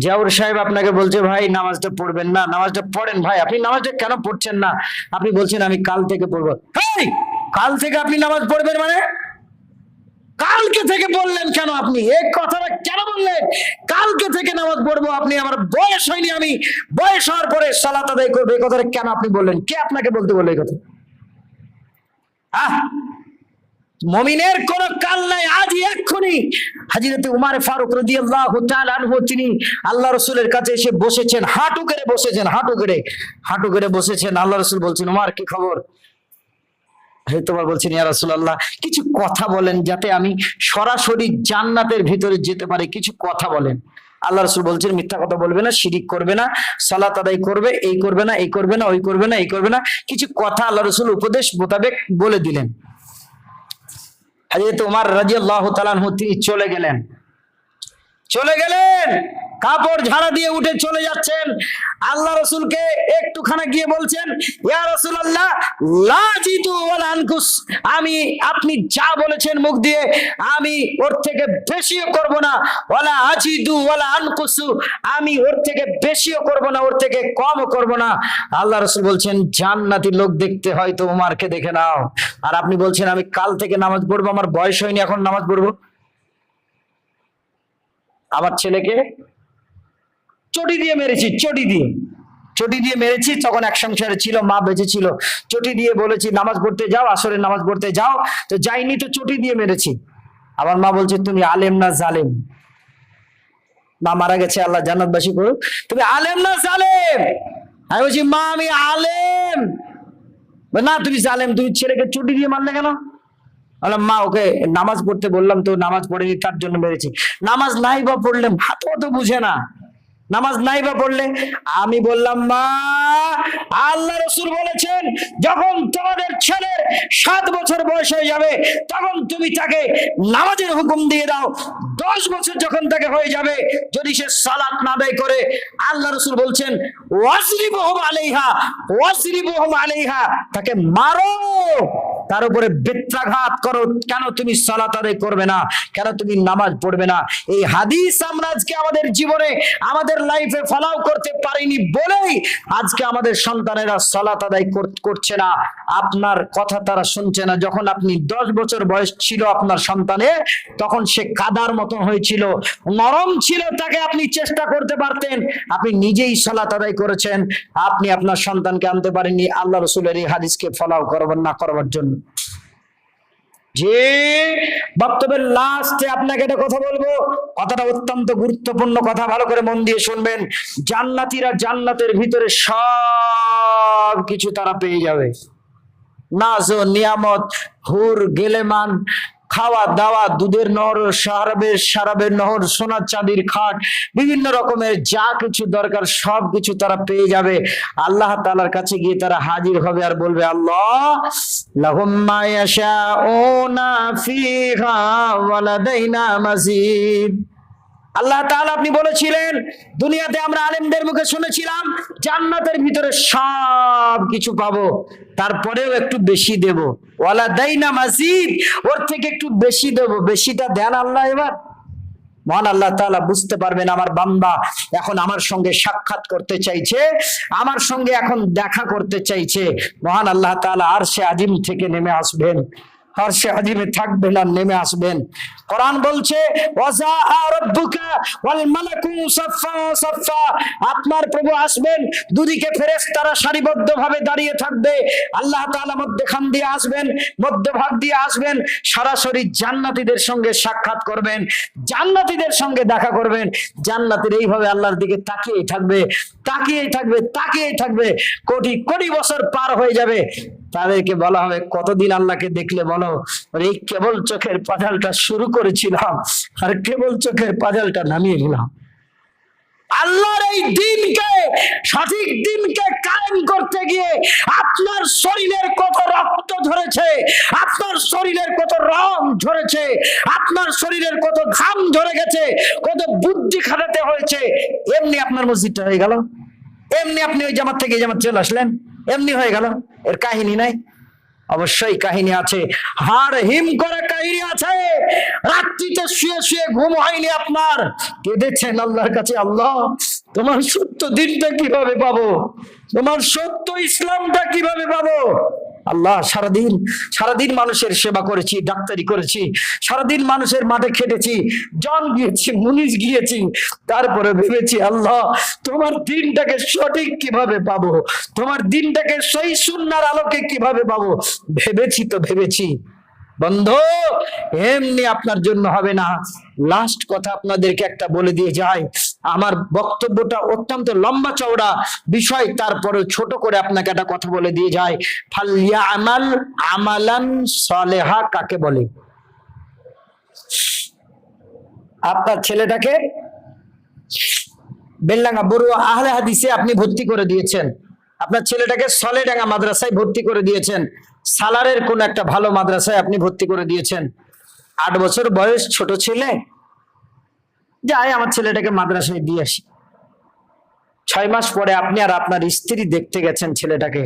Speaker 1: জাউর সাহেব আপনাকে বলছে ভাই নামাজটা পড়বেন না, নামাজটা পড়েন ভাই, আপনি নামাজটা কেন পড়ছেন না? আপনি বলছেন আমি কাল থেকে পড়বো। কাল থেকে আপনি নামাজ পড়বেন মানে কালকে থেকে বললেন কেন? আপনি এই কথাটা কেন বললেন? কালকে থেকে নামাজ পড়বো, আপনি আমার বয়স হয়নি, আমি বয়স হওয়ার পরে সালাত আদায় করবো, এই কথাটা কেন আপনি বললেন? কে আপনাকে বলতে বললো এই কথা? মুমিনের কোন কাল নাই, আজই এক্ষুনি হযরত উমর ফারুক রাদিয়াল্লাহু তাআলা আনহু তিনি আল্লাহ রাসূলের কাছে এসে বসেছেন, হাঁটু গেড়ে বসেছেন। আল্লাহ রাসূল বলছেন, উমর কি খবর? তোমার বলছেন, ইয়া রাসূলুল্লাহ কিছু কথা বলেন যাতে আমি সরাসরি জান্নাতের ভিতরে যেতে পারি, কিছু কথা বলেন। আল্লাহ রাসূল বলছেন মিথ্যা কথা বলবে না, শিরিক করবে না, সালাত আদায় করবে, এই করবে না, এই করবে না, ওই করবে না, এই করবে না, কিছু কথা আল্লাহ রাসূল উপদেশ মোতাবেক বলে দিলেন। হযরত উমর রাদিয়াল্লাহু তাআলা আনহু তিনি চলে গেলেন, কাপড় ঝাড়া দিয়ে উঠে চলে যাচ্ছেন। আল্লাহ রাসূলকে একটুখানা গিয়ে বলছেন, ইয়া রাসূলুল্লাহ লা জিতু ওয়ালা আনকুস, আমি আপনি যা বলেছেন মুখ দিয়ে আমি ওর থেকে বেশিও করব না, ওয়ালা আজিদু ওয়ালা আনকুসু, আমি ওর থেকে বেশিও করব না, ওর থেকে কমও করব না। আল্লাহ রাসূল বলছেন জান্নাতি লোক দেখতে হয়তো উমরকে দেখে নাও, আর আপনি বলছেন আমি কাল থেকে নামাজ পড়বো, আমার বয়স হয়নি এখন নামাজ পড়বো। আমার ছেলেকে চটি দিয়ে মেরেছি, তখন এক সংসারে ছিল, মা বেঁচে ছিল, চটি দিয়ে বলেছি নামাজ পড়তে যাও, আসরে নামাজ পড়তে যাও, তো যাইনি, তো চটি দিয়ে মেরেছি। আমার মা বলছে তুমি আলেম না জালেম? মা মারা গেছে, আল্লাহ জান্নাতবাসী করুক, তুমি আলেম না জালেম? আমি বলছি মা আমি আলেম। না তুমি জালেম, তুমি ছেলেকে চটি দিয়ে মারলে কেন? বললাম মা ওকে নামাজ পড়তে বললাম তো নামাজ পড়েনি, তার জন্য মেরেছি। নামাজ নাই বা পড়লে, ভাতও তো বুঝে না, নামাজ নাই বা পড়লে? আমি বললাম মা আল্লাহ রাসূল বলেছেন যখন তোমাদের ছেলের 7 বছর বয়স হয়ে যাবে তখন তুমি তাকে নামাজের হুকুম দিয়ে দাও, 10 বছর যখন তাকে হয়ে যাবে যদি সে সালাত না আদায় করে, আল্লাহ রাসূল বলছেন ওয়াসরিবুহুম আলাইহা, তাকে মারো, তার উপরে বেত্রাঘাত করো। কেন তুমি সালাত আদায় করবে না? কেন তুমি নামাজ পড়বে না? এই হাদিস আমরা আজকে আমাদের জীবনে আমাদের লাইফে ফলাও করতে পারিনি বলেই আজকে আমাদের সন্তানেরা সালাত আদায় করছে না, আপনার কথা তারা শুনছে না। যখন আপনি 10 বছর বয়স ছিল আপনার সন্তানের, তখন সে কাদার মতন হয়েছিল, নরম ছিল, তাকে আপনি চেষ্টা করতে পারতেন, আপনি নিজেই সালাত আদায় করেছেন, আপনি আপনার সন্তানকে আনতে পারেননি আল্লাহ রসুলের এই হাদিসকে ফলো করবেন না করবার জন্য। যে বক্তব্যের লাস্টে আপনাকে একটা কথা বলবো, কথাটা অত্যন্ত গুরুত্বপূর্ণ কথা, ভালো করে মন দিয়ে শুনবেন। জান্নাতীরা জান্নাতের ভিতরে সব কিছু তারা পেয়ে যাবে, নাজ ও নিয়ামত, হুর গেলেমান, খাওয়া দাওয়া, দুধের নহর, শরাবের নহর, সোনার চাঁদির খাট, বিভিন্ন রকমের যা কিছু দরকার সব কিছু তারা পেয়ে যাবে। আল্লাহ তাআলার কাছে গিয়ে তারা হাজির হবে আর বলবে, আল্লাহ লাহুম মা ইয়াশাউনা ফিহা ওয়া লাদাইনা মাজিদ। আল্লাহ তাআলা আপনি বলেছিলেন, দুনিয়াতে আমরা আলেমদের মুখে শুনেছিলাম জান্নাতের ভিতরে সব কিছু পাবো, তারপরেও একটু বেশি দেব, ওয়ালা দাইনা মাজিদ, ওর থেকে একটু বেশি দেব। বেশিটা দেন আল্লাহ। এবার মহান আল্লাহ তাআলা বুঝতে পারবেন আমার বান্দা এখন আমার সঙ্গে সাক্ষাৎ করতে চাইছে, আমার সঙ্গে এখন দেখা করতে চাইছে। মহান আল্লাহ তাআলা আরশে আজিম থেকে নেমে আসবেন, আরশে আজিমে থাকবেন আর নেমে আসবেন। কোরআন বলছে, ওয়াজা রাব্বুকা ওয়াল মালাকু সাফা সাফা, আপনার প্রভু আসবেন, দুদিকে ফেরেশতারা সারিবদ্ধভাবে দাঁড়িয়ে থাকবে, আল্লাহ তাআলা মধ্যখান দিয়ে আসবেন, মধ্যভাগ দিয়ে আসবেন, সরাসরি জান্নাতীদের সঙ্গে সাক্ষাৎ করবেন, জান্নাতীদের সঙ্গে দেখা করবেন। জান্নাতীর এইভাবে আল্লাহর দিকে তাকিয়েই থাকবে, তাকিয়েই থাকবে, তাকিয়েই থাকবে, কোটি কোটি বছর পার হয়ে যাবে। তাদেরকে বলা হবে, কতদিন আল্লাহকে দেখলে বলো? এই কেবল চোখের পাজালটা শুরু করেছিলাম আর কেবল চোখের পাজালটা নামিয়ে দিলাম। আল্লাহর এই দিনকে, সঠিক দিনকে কায়েম করতে গিয়ে আপনার শরীরের কত রক্ত ঝরেছে, আপনার শরীরের কত রং ঝরেছে, আপনার শরীরের কত ঘাম ঝরে গেছে, কত বুদ্ধি খাটাতে হয়েছে। এমনি আপনার মসজিদটা হয়ে গেল, এমনি আপনি ওই জামাত থেকে এই জামাত চলে আসলেন, এমনি হয়ে গেল। এর কাহিনী নাই? অবশ্যই কাহিনী আছে, হাড় হিম করে কাহিনী আছে। রাত্রিতে শুয়ে শুয়ে ঘুম হয়নি আপনার, কেঁদেছেন আল্লাহর কাছে, আল্লাহ তোমার সত্য দিনটা কিভাবে পাবো, তোমার সত্য ইসলামটা কিভাবে পাবো। আল্লাহ সারাদিন মানুষের সেবা করেছি, ডাক্তারি করেছি, সারাদিন মানুষের মাঠে খেটেছি, জন গিয়েছি, মুনিশ গিয়েছি, তারপরে ভেবেছি আল্লাহ তোমার দিনটাকে সঠিক কিভাবে পাবো, তোমার দিনটাকে সহি সুন্নাহর আলোকে কিভাবে পাবো। ভেবেছি বন্ধু, এমনি আপনার জন্য হবে না। লাস্ট কথা আপনাদেরকে একটা বলে দিয়ে যাই, আমার বক্তব্যটা অত্যন্ত লম্বা চওড়া বিষয়, তারপরে ছোট করে আপনাকে একটা কথা বলে দিয়ে যায়। ফালইয়ামাল আমালান সালেহা কাকে বলে? আপনার ছেলেটাকে বেলডাঙ্গা বড়ুয়া আহলে হাদিসে আপনি ভর্তি করে দিয়েছেন, আপনার ছেলেটাকে সলেডাঙ্গা মাদ্রাসায় ভর্তি করে দিয়েছেন, সালারের কোন একটা ভালো মাদ্রাসায় আপনি ভর্তি করে দিয়েছেন। 8 বছর বয়স, ছোট ছেলে, যাই আমার ছেলেটাকে মাদ্রাসায় দিয়ে আসি। 6 মাস পরে আপনি আর আপনার স্ত্রী দেখতে গেছেন ছেলেটাকে,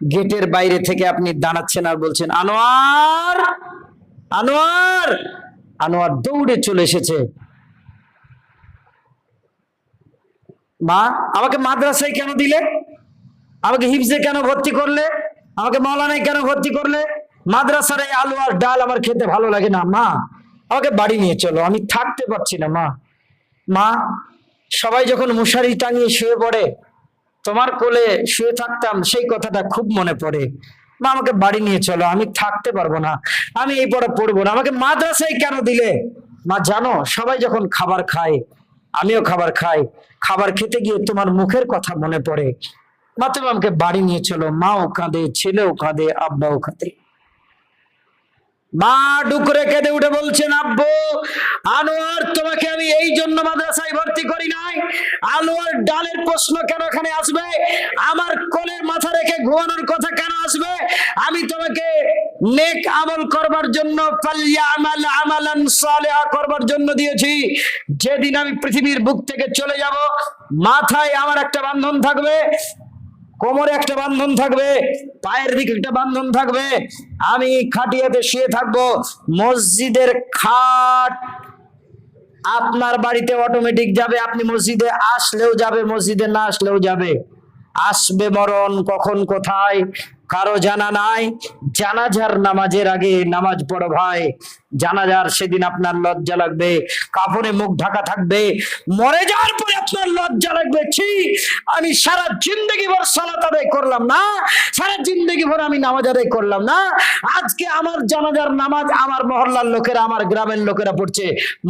Speaker 1: গেটের বাইরে থেকে আপনি দাঁড়াচ্ছেন আর বলছেন, আনোয়ার আনোয়ার। আনোয়ার দৌড়ে চলে এসেছে, মা আমাকে মাদ্রাসায় কেন দিলে, আমাকে হিফজে কেন ভর্তি করলে, আমাকে মাওলানায় কেন ভর্তি করলে, মাদ্রাসার এই আলু আর ডাল আমার খেতে ভালো লাগে না, মা আমাকে বাড়ি নিয়ে চলো, আমি থাকতে পারছি না। মা সবাই যখন মশারি টাঙিয়ে শুয়ে পড়ে, তোমার কোলে শুয়ে থাকতাম, সেই কথাটা খুব মনে পড়ে। মা আমাকে বাড়ি নিয়ে চলো, আমি থাকতে পারবো না, আমি এই পড়া পড়বো না, আমাকে মাদ্রাসায় কেন দিলে। মা জানো, সবাই যখন খাবার খায় আমিও খাবার খাই, খাবার খেতে গিয়ে তোমার মুখের কথা মনে পড়ে, মা তুমি আমাকে বাড়ি নিয়ে চলো। মাও কাঁদে, ছেলেও কাঁদে, আব্বাও কাঁদে। মা ডুকরে কেঁদে উঠে বলছেন, আব্বু আনোয়ার তোমাকে আমি এই জন্য মাদ্রাসায় ভর্তি করি নাই, আলু আর ডালের প্রশ্ন কেন এখানে আসবে, আমার কোলের মাথা রেখে ঘুমানোর কথা কেন আসবে, আমি তোমাকে নেক আমল করবার জন্য, ফালইয়ামাল আমালান সালিহা করবার জন্য দিয়েছি। যেদিন আমি পৃথিবীর বুক থেকে চলে যাব, মাথায় আমার একটা বান্ধন থাকবে, কোমরে একটা বান্ধন থাকবে, পায়ের দিকে একটা বান্ধন থাকবে, আমি খাটিয়াতে শুয়ে থাকবো। মসজিদের খাট আপনার বাড়িতে অটোমেটিক যাবে, আপনি মসজিদে আসলেও যাবে, মসজিদে না আসলেও যাবে। আসবে মরণ, কখন কোথায় কারো জানা নাই, জানাজার নামাজের আগে নামাজ পড়ো ভাই। জানাজার সেদিন আপনার লজ্জা লাগবে, কাফনে মুখ ঢাকা থাকবে, মরে যাওয়ার পরে আপনার লজ্জা লাগবে, ছি আমি সারা জিন্দগি ভর সালাত আদায় করলাম না, সারা জিন্দগি ভর আমি নামাজ আদায় করলাম না, আজকে আমার জানাজার নামাজ আমার মহল্লার লোকেরা, আমার গ্রামের লোকেরা পড়ছে,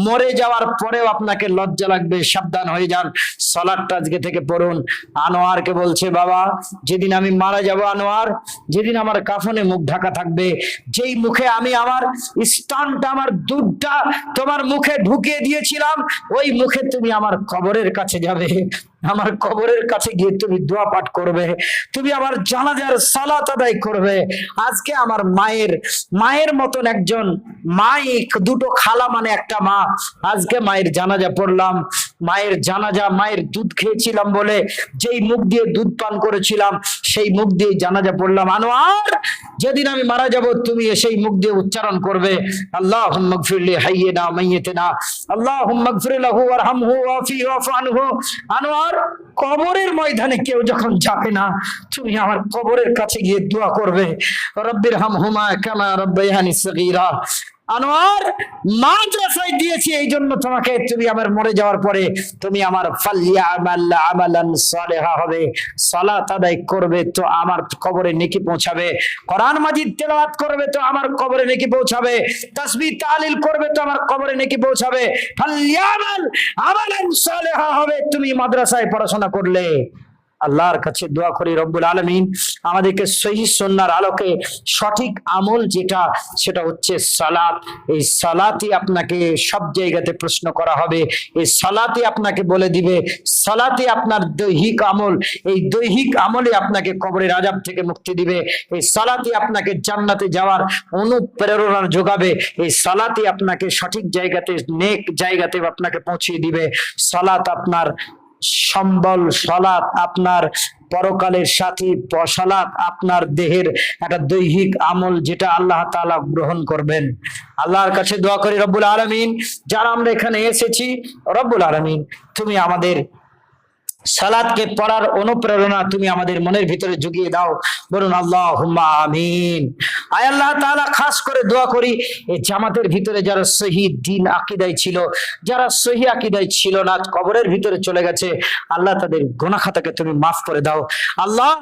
Speaker 1: মরে যাওয়ার পরেও আপনাকে লজ্জা লাগবে। সাবধান হয়ে যান, সালাতটা আজকে থেকে পড়ুন। আনোয়ারকে বলছে, বাবা যেদিন আমি মারা যাব আনোয়ার, যেদিন আমার কাফনে মুখ ঢাকা থাকবে, যেই মুখে আমি আমার স্টানটা, আমার দুধটা তোমার মুখে ঢুকিয়ে দিয়েছিলাম, ওই মুখে তুমি আমার কবরের কাছে যাবে, আমার কবরের কাছে গিয়ে তুমি দোয়া পাঠ করবে, তুমি আমার জানাজার সালাত আদায় করবে। আজকে আমার মায়ের মতন একজন মাই, দুটো খালা মানে একটা মা, আজকে মায়ের জানাজা পড়লাম, মায়ের জানাজা, মায়ের দুধ খেয়েছিলাম বলে যেই মুখ দিয়ে দুধ পান করেছিলাম সেই মুখ দিয়ে জানাজা পড়লাম। আনোয়ার যেদিন আমি মারা যাব তুমি সেই মুখ দিয়ে উচ্চারণ করবে, আল্লাহুম্মা গফির লি হাইয়িনা মাইয়িতিনা, আল্লাহুম্মা গফির লাহু ওয়ারহামহু ওয়াফিহি ওয়াফু আনহু। আনোয়ার কবরের ময়দানে কেউ যখন যাবে না, তুমি আমার কবরের কাছে গিয়ে দোয়া করবে, রব্বির হামহুমা কামা রাব্বায়ানি সগীরা। আনোয়ার মাদ্রাসায় দিয়েছি এই জন্য তোমাকে, তুমি আমার মরে যাওয়ার পরে তুমি আমার ফালিয়ামাল আমালান সালিহা হবে, সালাত আদায় করবে তো আমার কবরে নেকি পৌঁছাবে, কোরআন মাজিদ তেলাওয়াত করবে তো আমার কবরে নেকি পৌঁছাবে, তাসবিহ তাহলিল করবে তো আমার কবরে নেকি পৌঁছাবে, ফালিয়ামাল আমালান সালিহা হবে তুমি মাদ্রাসায় পড়াশোনা করলে। আল্লাহর কাছে দোয়া করি রব্বুল আলামিন আমাদেরকে সহিহ সুন্নাহর আলোকে সঠিক আমল যেটা, সেটা হচ্ছে সালাত। এই সালাতই আপনাকে সব জায়গাতে প্রশ্ন করা হবে, এই সালাতই আপনাকে বলে দিবে, সালাতই আপনার দৈহিক আমল, এই দৈহিক আমলে আপনাকে কবরের আযাব থেকে মুক্তি দিবে, এই সালাতই আপনাকে জান্নাতে যাওয়ার অনুপ্রেরণা যোগাবে, এই সালাতই আপনাকে সঠিক জায়গাতে, নেক জায়গাতে আপনাকে পৌঁছিয়ে দিবে। সালাত আপনার সম্বল, সালাত আপনার পরকালের সাথী, সালাত আপনার দেহের একটা দৈহিক আমল যেটা আল্লাহ তাআলা গ্রহণ করবেন। আল্লাহর কাছে দোয়া করি রব্বুল আলামিন যারা আমরা এখানে এসেছি, রব্বুল আলামিন তুমি আমাদের সালাতকে পড়ার অনুপ্রেরণা তুমি আমাদের মনের ভিতরে জুগিয়ে দাও, বলুন আল্লাহুম্মা আমিন। আয় আল্লাহ তাআলা খাস করে দোয়া করি এই জামাতের ভিতরে যারা সহি দ্বীন আকীদায় ছিল, যারা সহি আকীদায় ছিল না, কবরের ভিতরে চলে গেছে, আল্লাহ তাদের গুনাহ খাতাকে তুমি মাফ করে দাও। আল্লাহ